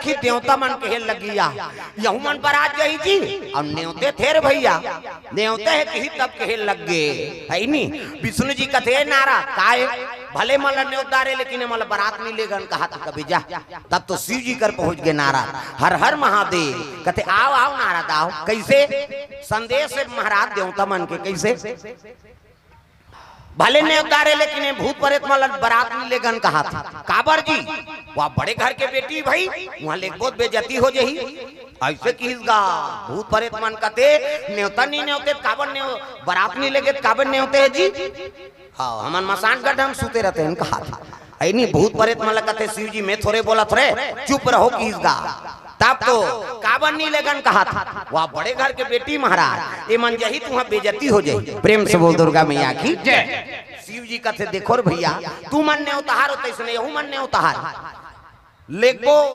देखी देवता मन कहे लगिया यहू मन बारात जही जी और न्योते थे रे भैया न्योते है कही तब कहे लग गए है नी विष्णु जी कथे नारा काय भले मल न्योतारे लेकिन मल बारात नहीं लेगन कहा था कभी जा तब तो शिव जी कर पहुंच गए नारा हर हर महादेव कहते आओ आओ नारद आओ कैसे संदेश है महाराज देवता मन के कैसे भले ने उतारे लेकिन भूत प्रेत मल बारात नहीं लेगन कहा था काबर जी वह बड़े घर के बेटी भाई वहां ले बहुत बेइज्जती हो जही ऐसे किसगा भूत प्रेत मन कहते न्योता नहीं न्योते काबर ने बारात नहीं लेगे काबर न्योते है जी हाँ हमन मसान गढ़ हम सुते रहते हैं कहा था ऐनी भूत प्रेत मन कहते शिव जी मैं थोड़े बोला थोड़े चुप रहो किसगा तब तो काबर नहीं लेगन कहा था वह बड़े घर के बेटी महाराज ये मन जही तुम्हारा बेइज्जती हो जाए प्रेम से बोल दुर्गा मैया की जय शिव जी कहते देखो भैया तू मन ने उतार होते इसने यहू मन ने उतार लेको